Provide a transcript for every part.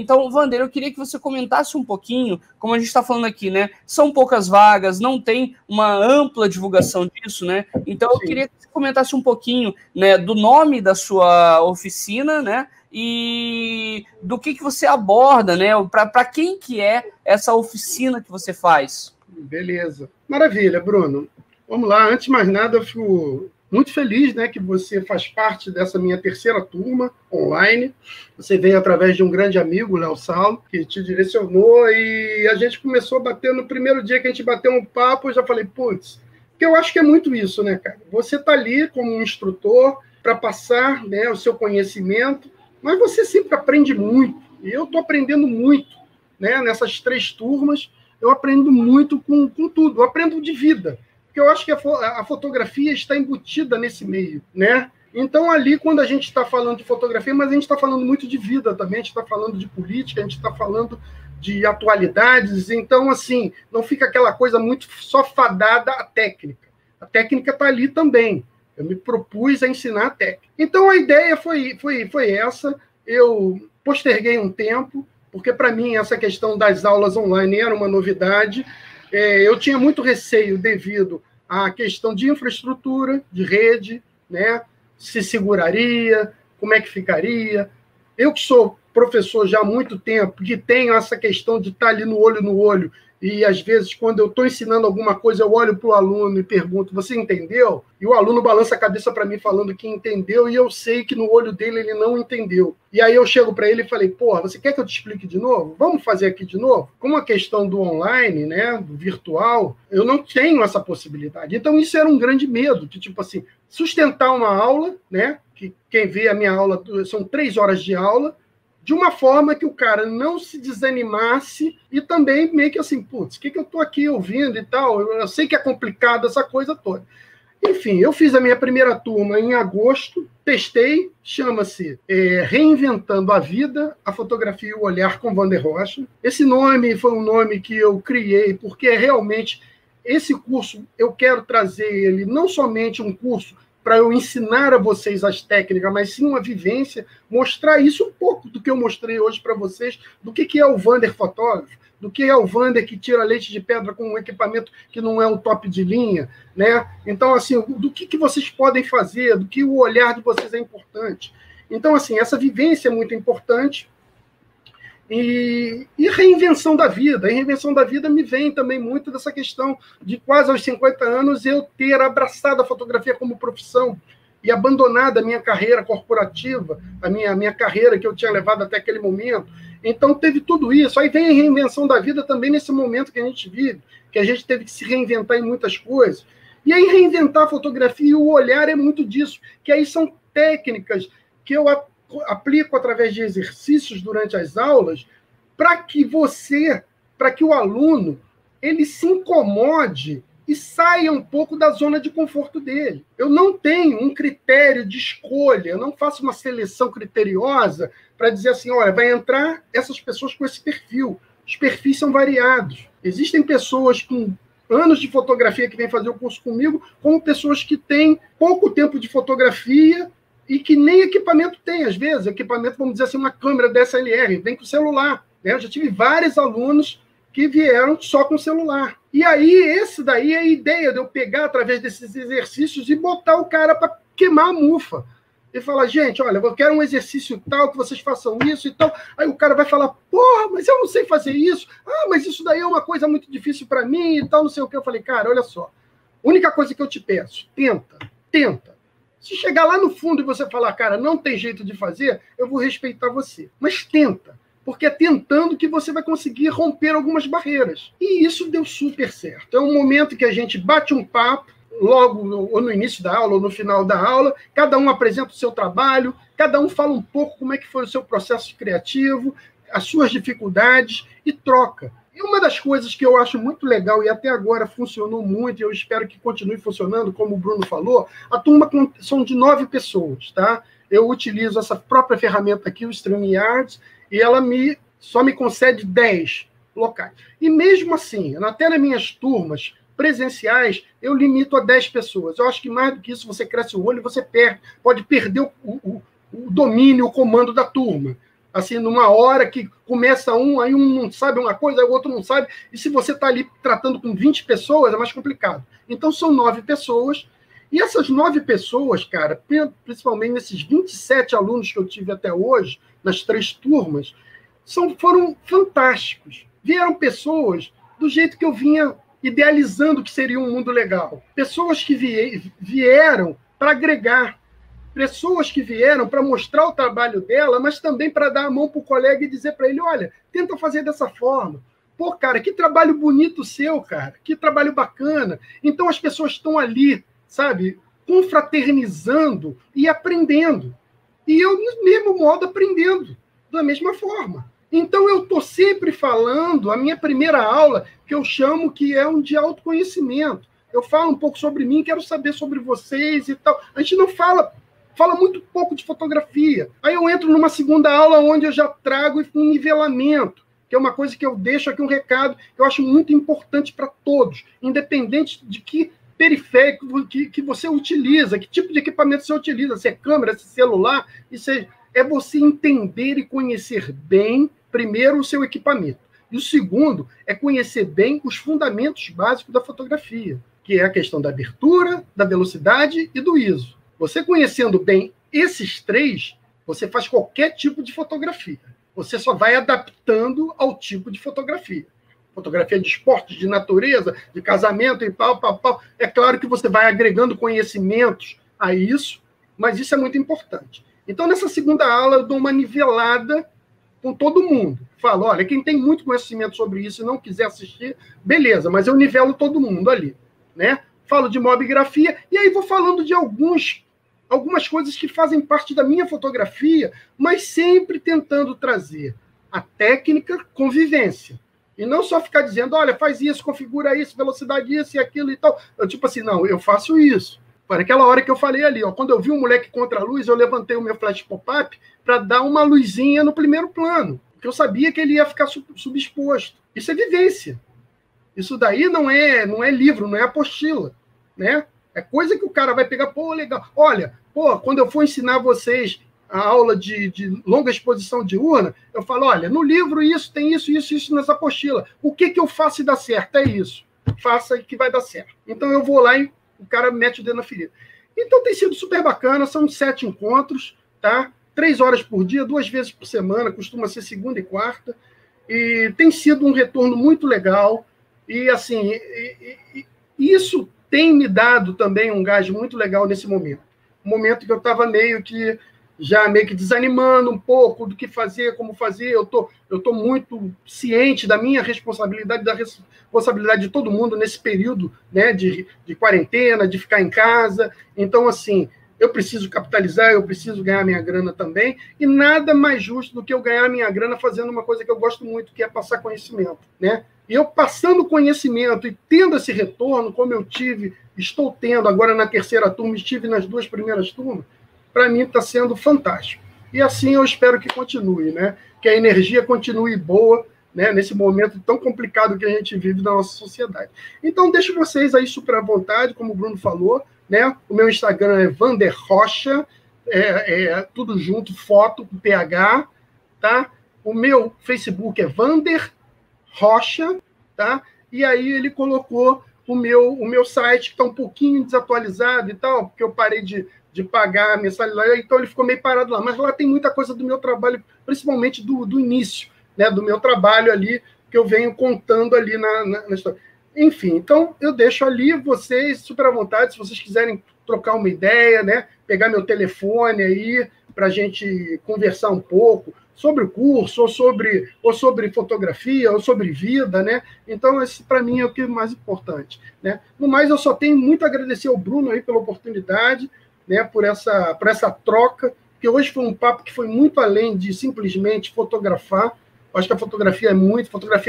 Então, Wander, eu queria que você comentasse um pouquinho, como a gente está falando aqui, né? São poucas vagas, não tem uma ampla divulgação disso, né? Então, eu queria que você comentasse um pouquinho, né, do nome da sua oficina, né? E do que você aborda, né? Para quem que é essa oficina que você faz? Beleza. Maravilha, Bruno. Vamos lá. Antes de mais nada, eu fico muito feliz, né, que você faz parte dessa minha terceira turma online. Você veio através de um grande amigo, Léo Saulo, que te direcionou, e a gente começou a bater. No primeiro dia que a gente bateu um papo, eu já falei, putz, porque eu acho que é muito isso, né, cara? Você está ali como um instrutor para passar, né, o seu conhecimento, mas você sempre aprende muito, e eu estou aprendendo muito, né, nessas 3 turmas. Eu aprendo muito com tudo, eu aprendo de vida, porque eu acho que a fotografia está embutida nesse meio, né? Então, ali, quando a gente está falando de fotografia, mas a gente está falando muito de vida também, a gente está falando de política, a gente está falando de atualidades, então, assim, não fica aquela coisa muito só fadada à técnica. A técnica está ali também. Eu me propus a ensinar a técnica. Então, a ideia foi essa. Eu posterguei um tempo, porque, para mim, essa questão das aulas online era uma novidade. Eu tinha muito receio devido à questão de infraestrutura, de rede, né? Se seguraria, como é que ficaria. Eu que sou professor já há muito tempo, que tenho essa questão de estar ali no olho, e às vezes, quando eu estou ensinando alguma coisa, eu olho para o aluno e pergunto, você entendeu? E o aluno balança a cabeça para mim falando que entendeu, e eu sei que no olho dele ele não entendeu. E aí eu chego para ele e falei, porra, você quer que eu te explique de novo? Vamos fazer aqui de novo? Como a questão do online, né, do virtual, eu não tenho essa possibilidade. Então isso era um grande medo, de tipo assim, sustentar uma aula, né, que quem vê a minha aula, são 3 horas de aula, de uma forma que o cara não se desanimasse e também meio que assim, putz, o que eu estou aqui ouvindo e tal? Eu sei que é complicado essa coisa toda. Enfim, eu fiz a minha primeira turma em agosto, testei, chama-se Reinventando a Vida, a Fotografia e o Olhar com Wander Rocha. Esse nome foi um nome que eu criei porque realmente esse curso, eu quero trazer ele não somente um curso para eu ensinar a vocês as técnicas, mas sim uma vivência, mostrar isso um pouco do que eu mostrei hoje para vocês, do que é o Wander fotógrafo, do que é o Wander que tira leite de pedra com um equipamento que não é o top de linha, né? Então, assim, do que vocês podem fazer, do que o olhar de vocês é importante. Então, assim, essa vivência é muito importante. E reinvenção da vida. A reinvenção da vida me vem também muito dessa questão de quase aos 50 anos eu ter abraçado a fotografia como profissão e abandonado a minha carreira corporativa, a minha carreira que eu tinha levado até aquele momento. Então, teve tudo isso. Aí vem a reinvenção da vida também nesse momento que a gente vive, que a gente teve que se reinventar em muitas coisas. E aí, reinventar a fotografia e o olhar é muito disso, que aí são técnicas que eu aplico através de exercícios durante as aulas para que o aluno, ele se incomode e saia um pouco da zona de conforto dele. Eu não tenho um critério de escolha, eu não faço uma seleção criteriosa para dizer assim, olha, vai entrar essas pessoas com esse perfil. Os perfis são variados. Existem pessoas com anos de fotografia que vêm fazer o curso comigo, como pessoas que têm pouco tempo de fotografia e que nem equipamento tem, às vezes. Equipamento, vamos dizer assim, uma câmera DSLR, vem com celular. Né? Eu já tive vários alunos que vieram só com celular. E aí, esse daí é a ideia de eu pegar, através desses exercícios, e botar o cara para queimar a mufa. E falar, gente, olha, eu quero um exercício tal, que vocês façam isso e tal. Aí o cara vai falar, porra, mas eu não sei fazer isso. Ah, mas isso daí é uma coisa muito difícil para mim e tal, não sei o que. Eu falei, cara, olha só. Única coisa que eu te peço, tenta. Se chegar lá no fundo e você falar, cara, não tem jeito de fazer, eu vou respeitar você. Mas tenta. Porque é tentando que você vai conseguir romper algumas barreiras. E isso deu super certo. É um momento que a gente bate um papo, logo ou no início da aula ou no final da aula, cada um apresenta o seu trabalho, cada um fala um pouco como é que foi o seu processo criativo, as suas dificuldades, e troca. E uma das coisas que eu acho muito legal, e até agora funcionou muito, e eu espero que continue funcionando, como o Bruno falou, a turma são de 9 pessoas, tá? Eu utilizo essa própria ferramenta aqui, o StreamYard, e ela só me concede 10 locais. E mesmo assim, até nas minhas turmas presenciais, eu limito a 10 pessoas. Eu acho que mais do que isso, você cresce o olho e você pode perder o domínio, o comando da turma. Assim, numa hora que começa um, aí um não sabe uma coisa, aí o outro não sabe, e se você está ali tratando com 20 pessoas, é mais complicado. Então, são 9 pessoas, e essas 9 pessoas, cara, principalmente nesses 27 alunos que eu tive até hoje, nas 3 turmas, foram fantásticos. Vieram pessoas do jeito que eu vinha idealizando que seria um mundo legal. Pessoas que vieram para agregar, pessoas que vieram para mostrar o trabalho dela, mas também para dar a mão para o colega e dizer para ele, olha, tenta fazer dessa forma. Pô, cara, que trabalho bonito seu, cara. Que trabalho bacana. Então, as pessoas estão ali, sabe, confraternizando e aprendendo. E eu, do mesmo modo, aprendendo da mesma forma. Então, eu estou sempre falando, a minha primeira aula, que eu chamo que é um de autoconhecimento. Eu falo um pouco sobre mim, quero saber sobre vocês e tal. A gente não fala muito pouco de fotografia. Aí eu entro numa segunda aula onde eu já trago um nivelamento, que é uma coisa que eu deixo aqui um recado que eu acho muito importante para todos, independente de que periférico que você utiliza, que tipo de equipamento você utiliza, se é câmera, se é celular, é você entender e conhecer bem, primeiro, o seu equipamento. E o segundo é conhecer bem os fundamentos básicos da fotografia, que é a questão da abertura, da velocidade e do ISO. Você conhecendo bem esses 3, você faz qualquer tipo de fotografia. Você só vai adaptando ao tipo de fotografia. Fotografia de esporte, de natureza, de casamento e tal. É claro que você vai agregando conhecimentos a isso, mas isso é muito importante. Então, nessa segunda aula, eu dou uma nivelada com todo mundo. Falo, olha, quem tem muito conhecimento sobre isso e não quiser assistir, beleza, mas eu nivelo todo mundo ali, né? Falo de mobigrafia e aí vou falando de algumas coisas que fazem parte da minha fotografia, mas sempre tentando trazer a técnica com vivência. E não só ficar dizendo, olha, faz isso, configura isso, velocidade isso e aquilo e tal. Eu, tipo assim, não, eu faço isso. Para aquela hora que eu falei ali, ó, quando eu vi um moleque contra a luz, eu levantei o meu flash pop-up para dar uma luzinha no primeiro plano, porque eu sabia que ele ia ficar subexposto. Isso é vivência. Isso daí não é livro, não é apostila, né? É coisa que o cara vai pegar, pô, legal. Olha, pô, quando eu for ensinar vocês a aula de longa exposição diurna, eu falo, olha, no livro isso, tem isso, isso, isso nessa apostila. O que eu faço e dá certo? É isso. Faça que vai dar certo. Então eu vou lá e o cara mete o dedo na ferida. Então tem sido super bacana, são 7 encontros, tá? 3 horas por dia, 2 vezes por semana, costuma ser segunda e quarta, e tem sido um retorno muito legal, e assim, isso tem me dado também um gás muito legal nesse momento. Um momento que eu estava meio que desanimando um pouco do que fazer, como fazer. Eu tô muito ciente da minha responsabilidade, da responsabilidade de todo mundo nesse período, né, de quarentena, de ficar em casa. Então, assim, eu preciso capitalizar, eu preciso ganhar minha grana também, e nada mais justo do que eu ganhar minha grana fazendo uma coisa que eu gosto muito, que é passar conhecimento, né? E eu passando conhecimento e tendo esse retorno, como eu estou tendo agora na terceira turma, estive nas 2 primeiras turmas, para mim está sendo fantástico. E assim eu espero que continue, né? Que a energia continue boa, né? Nesse momento tão complicado que a gente vive na nossa sociedade. Então, deixo vocês aí super à vontade, como o Bruno falou, né? O meu Instagram é Vander Rocha, tudo junto, foto com PH, tá? O meu Facebook é Vander Rocha, tá? E aí ele colocou o meu site, que está um pouquinho desatualizado e tal, porque eu parei de pagar a mensalidade, então ele ficou meio parado lá. Mas lá tem muita coisa do meu trabalho, principalmente do início, né, do meu trabalho ali, que eu venho contando ali na história. Enfim, então eu deixo ali vocês super à vontade, se vocês quiserem trocar uma ideia, né, pegar meu telefone aí para a gente conversar um pouco sobre o curso, ou sobre fotografia, ou sobre vida, né? Então, esse para mim é o que é mais importante, né? No mais, eu só tenho muito a agradecer ao Bruno aí pela oportunidade, né, por essa troca, que hoje foi um papo que foi muito além de simplesmente fotografar. Eu acho que a fotografia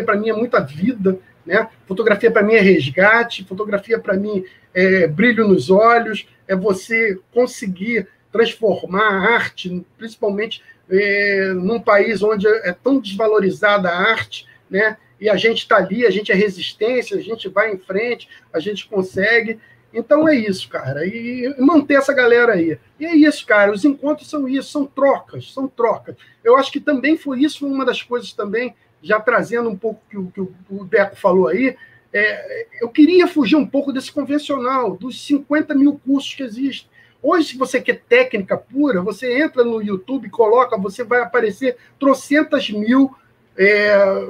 para mim é muita vida, né? Fotografia para mim é resgate, fotografia para mim é brilho nos olhos, é você conseguir transformar a arte, principalmente num país onde é tão desvalorizada a arte, né? E a gente está ali, a gente é resistência, a gente vai em frente, a gente consegue. Então é isso, cara, e manter essa galera aí. E é isso, cara, os encontros são isso, são trocas. Eu acho que também foi isso, uma das coisas também, já trazendo um pouco que o Deco falou aí, eu queria fugir um pouco desse convencional, dos 50 mil cursos que existem. Hoje, se você quer técnica pura, você entra no YouTube, coloca, você vai aparecer trocentas mil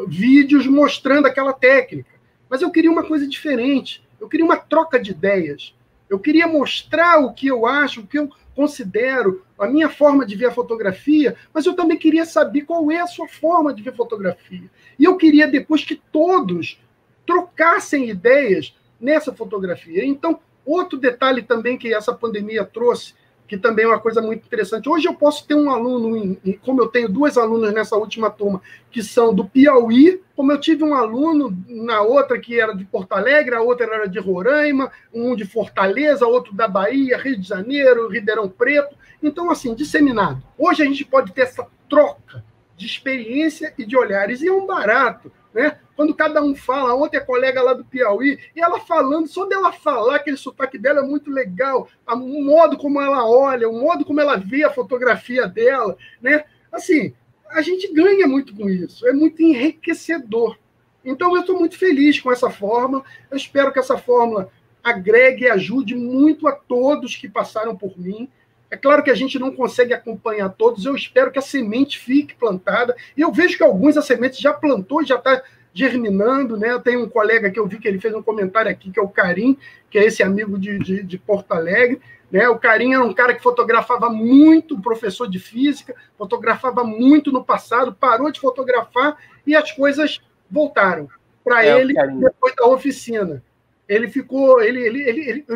vídeos mostrando aquela técnica. Mas eu queria uma coisa diferente. Eu queria uma troca de ideias. Eu queria mostrar o que eu acho, o que eu considero, a minha forma de ver a fotografia, mas eu também queria saber qual é a sua forma de ver fotografia. E eu queria depois que todos trocassem ideias nessa fotografia. Então, outro detalhe também que essa pandemia trouxe, que também é uma coisa muito interessante. Hoje eu posso ter um aluno, como eu tenho 2 alunas nessa última turma, que são do Piauí, como eu tive um aluno na outra que era de Porto Alegre, a outra era de Roraima, um de Fortaleza, outro da Bahia, Rio de Janeiro, Ribeirão Preto. Então, assim, disseminado. Hoje a gente pode ter essa troca de experiência e de olhares, e é um barato, né? Quando cada um fala, ontem a colega lá do Piauí, e ela falando, só dela falar, aquele sotaque dela é muito legal, o modo como ela olha, o modo como ela vê a fotografia dela, né? Assim, a gente ganha muito com isso, é muito enriquecedor. Então, eu estou muito feliz com essa fórmula, eu espero que essa fórmula agregue e ajude muito a todos que passaram por mim. É claro que a gente não consegue acompanhar todos, eu espero que a semente fique plantada, e eu vejo que alguns a semente já plantou, já está germinando, né? Eu tenho um colega que eu vi que ele fez um comentário aqui, que é o Karim, que é esse amigo de Porto Alegre, né? O Karim era um cara que fotografava muito, professor de física, fotografava muito no passado, parou de fotografar e as coisas voltaram para ele depois da oficina. Ele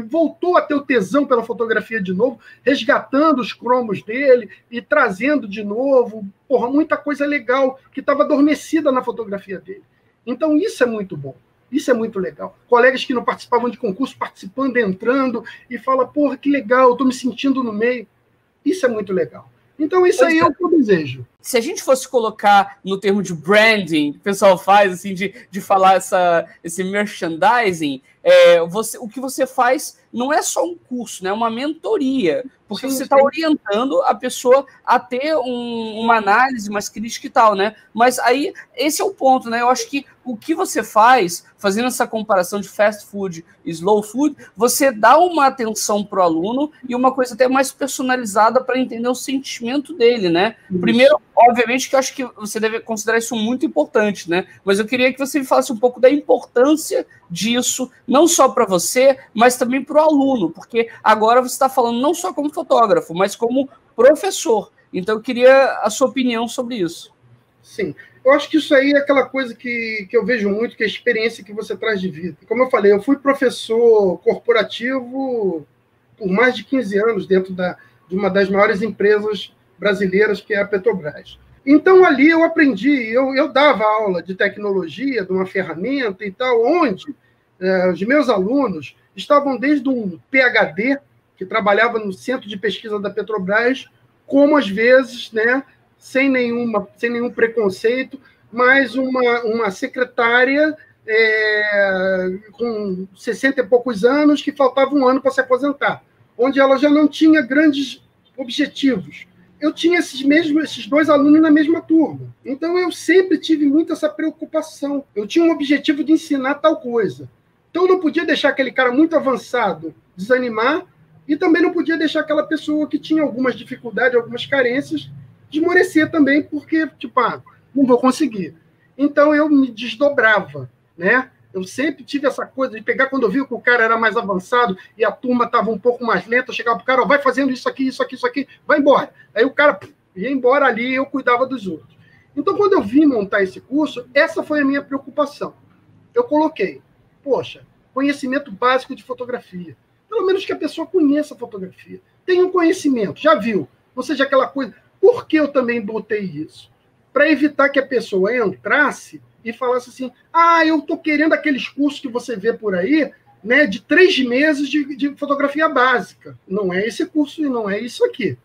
voltou a ter o tesão pela fotografia de novo, resgatando os cromos dele e trazendo de novo, muita coisa legal que estava adormecida na fotografia dele. Então, isso é muito bom, isso é muito legal. Colegas que não participavam de concurso, participando, entrando, e fala, que legal, eu estou me sentindo no meio. Isso é muito legal. Então, isso aí é o que eu desejo. Se a gente fosse colocar no termo de branding, que o pessoal faz, assim, de falar esse merchandising, o que você faz não é só um curso, né? É uma mentoria, porque você está orientando a pessoa a ter uma análise mais crítica e tal, né? Mas aí, esse é o ponto, né? Eu acho que o que você faz, fazendo essa comparação de fast food e slow food, você dá uma atenção para o aluno e uma coisa até mais personalizada para entender o sentimento dele, né? Isso. Primeiro, obviamente que eu acho que você deve considerar isso muito importante, né? Mas eu queria que você me falasse um pouco da importância disso, não só para você, mas também para o aluno, porque agora você está falando não só como fotógrafo, mas como professor. Então, eu queria a sua opinião sobre isso. Sim, eu acho que isso aí é aquela coisa que eu vejo muito, que é a experiência que você traz de vida. Como eu falei, eu fui professor corporativo por mais de 15 anos dentro de uma das maiores empresas brasileiras, que é a Petrobras. Então, ali eu aprendi, eu dava aula de tecnologia, de uma ferramenta e tal, onde os meus alunos estavam desde um PhD, que trabalhava no centro de pesquisa da Petrobras, como às vezes, né, sem nenhum preconceito, mas uma secretária com 60 e poucos anos, que faltava um ano para se aposentar, onde ela já não tinha grandes objetivos. Eu tinha esses 2 alunos na mesma turma. Então, eu sempre tive muito essa preocupação. Eu tinha um objetivo de ensinar tal coisa. Então, eu não podia deixar aquele cara muito avançado desanimar e também não podia deixar aquela pessoa que tinha algumas dificuldades, algumas carências, esmorecer também, porque, não vou conseguir. Então, eu me desdobrava, né? Eu sempre tive essa coisa de pegar, quando eu vi que o cara era mais avançado e a turma estava um pouco mais lenta, eu chegava para o cara, vai fazendo isso aqui, vai embora. Aí o cara ia embora ali e eu cuidava dos outros. Então, quando eu vim montar esse curso, essa foi a minha preocupação. Eu coloquei, conhecimento básico de fotografia. Pelo menos que a pessoa conheça a fotografia. Tenha um conhecimento, já viu. Não seja aquela coisa... Por que eu também botei isso? Para evitar que a pessoa entrasse e falasse assim, eu estou querendo aqueles cursos que você vê por aí, né, de 3 meses de fotografia básica. Não é esse curso e não é isso aqui.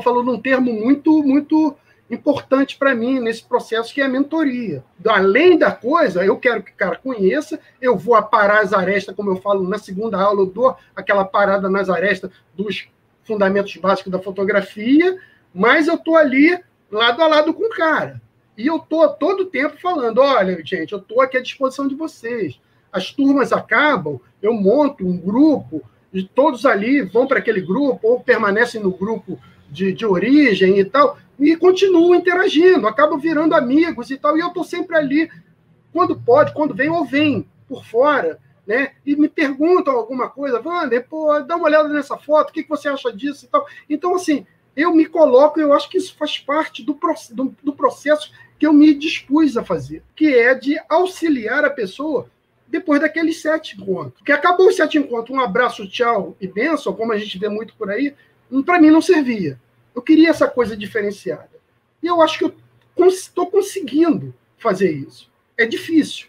Falou num termo muito, muito importante para mim nesse processo, que é a mentoria. Além da coisa, eu quero que o cara conheça, eu vou aparar as arestas, como eu falo na segunda aula, eu dou aquela parada nas arestas dos fundamentos básicos da fotografia, mas eu estou ali lado a lado com o cara. E eu estou todo o tempo falando, olha, gente, eu estou aqui à disposição de vocês. As turmas acabam, eu monto um grupo, e todos ali vão para aquele grupo, ou permanecem no grupo de origem e tal, e continuam interagindo, acabam virando amigos e tal, e eu estou sempre ali, quando pode, quando vem, ou vem por fora, né? E me perguntam alguma coisa, Wander, pô, dá uma olhada nessa foto, o que você acha disso e tal. Então, assim, eu me coloco, eu acho que isso faz parte do processo que eu me dispus a fazer, que é de auxiliar a pessoa depois daqueles 7 encontros. Que acabou os 7 encontros, um abraço, tchau e bênção, como a gente vê muito por aí, para mim não servia. Eu queria essa coisa diferenciada. E eu acho que eu estou conseguindo fazer isso. É difícil,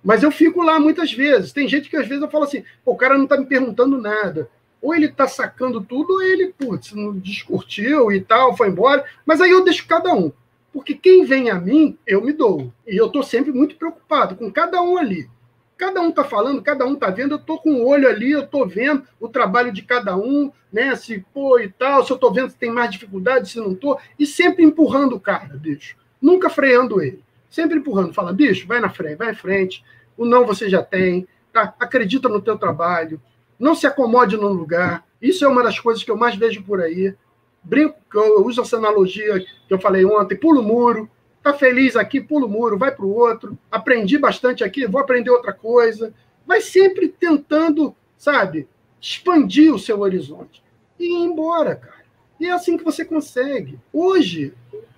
mas eu fico lá muitas vezes. Tem gente que às vezes eu falo assim, o cara não está me perguntando nada. Ou ele está sacando tudo, ou ele, putz, não descurtiu e tal, foi embora. Mas aí eu deixo cada um. Porque quem vem a mim, eu me dou. E eu estou sempre muito preocupado com cada um ali. Cada um está falando, cada um está vendo, eu estou com o olho ali, eu estou vendo o trabalho de cada um, né? Se pô e tal, se eu estou vendo se tem mais dificuldade, se não estou, e sempre empurrando o cara, bicho. Nunca freando ele. Sempre empurrando. Fala, bicho, vai na frente, vai em frente. O não você já tem, tá? Acredita no teu trabalho. Não se acomode num lugar. Isso é uma das coisas que eu mais vejo por aí. Brinco, eu uso essa analogia que eu falei ontem, pula o muro. Tá feliz aqui, pula o muro, vai para o outro. Aprendi bastante aqui, vou aprender outra coisa. Vai sempre tentando, sabe, expandir o seu horizonte. E ir embora, cara. E é assim que você consegue. Hoje,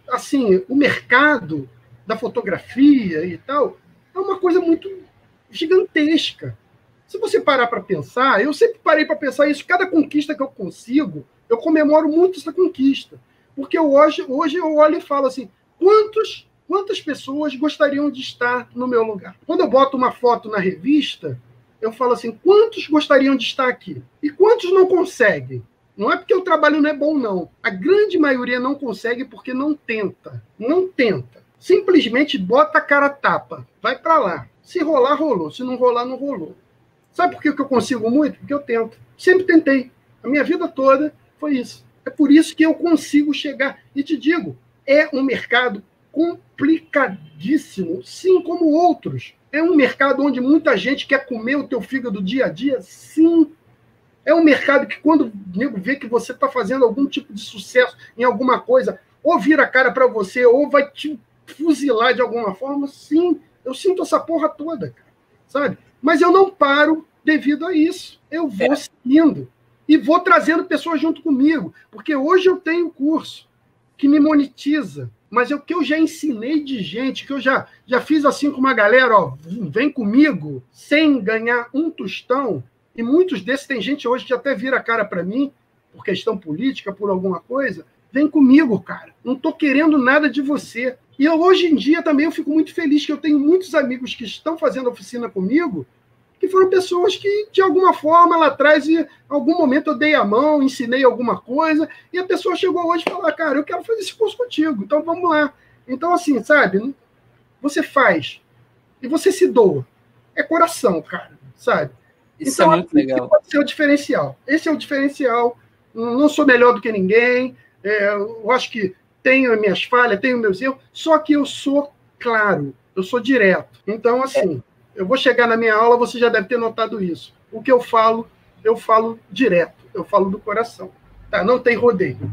assim, o mercado da fotografia e tal é uma coisa muito gigantesca. Se você parar para pensar, eu sempre parei para pensar isso, cada conquista que eu consigo, eu comemoro muito essa conquista. Porque hoje eu olho e falo assim, quantas pessoas gostariam de estar no meu lugar? Quando eu boto uma foto na revista, eu falo assim, quantos gostariam de estar aqui? E quantos não conseguem? Não é porque o trabalho não é bom, não. A grande maioria não consegue porque não tenta. Não tenta. Simplesmente bota a cara a tapa. Vai para lá. Se rolar, rolou. Se não rolar, não rolou. Sabe por que eu consigo muito? Porque eu tento. Sempre tentei. A minha vida toda foi isso. É por isso que eu consigo chegar. E te digo, é um mercado complicadíssimo, sim, como outros. É um mercado onde muita gente quer comer o teu fígado dia a dia, sim. É um mercado que quando o nego vê que você está fazendo algum tipo de sucesso em alguma coisa, ou vira a cara para você, ou vai te fuzilar de alguma forma, sim. Eu sinto essa porra toda, cara, sabe? Mas eu não paro devido a isso. Eu vou seguindo. E vou trazendo pessoas junto comigo. Porque hoje eu tenho curso que me monetiza. Mas o que eu já ensinei de gente, que eu já fiz assim com uma galera, ó, vem comigo, sem ganhar um tostão. E muitos desses, tem gente hoje que até vira a cara para mim, por questão política, por alguma coisa. Vem comigo, cara. Não estou querendo nada de você. E eu, hoje em dia também eu fico muito feliz que eu tenho muitos amigos que estão fazendo oficina comigo, que foram pessoas que, de alguma forma, lá atrás, em algum momento eu dei a mão, ensinei alguma coisa, e a pessoa chegou hoje e falou, cara, eu quero fazer esse curso contigo, então vamos lá. Então, assim, sabe, você faz e você se doa. É coração, cara, sabe? Isso então, é muito legal. Pode ser o diferencial. Esse é o diferencial. Não sou melhor do que ninguém, eu acho que tenho as minhas falhas, tenho meus erros, só que eu sou claro, eu sou direto. Então, assim, eu vou chegar na minha aula, você já deve ter notado isso. O que eu falo direto, eu falo do coração. Tá? Não tem rodeio.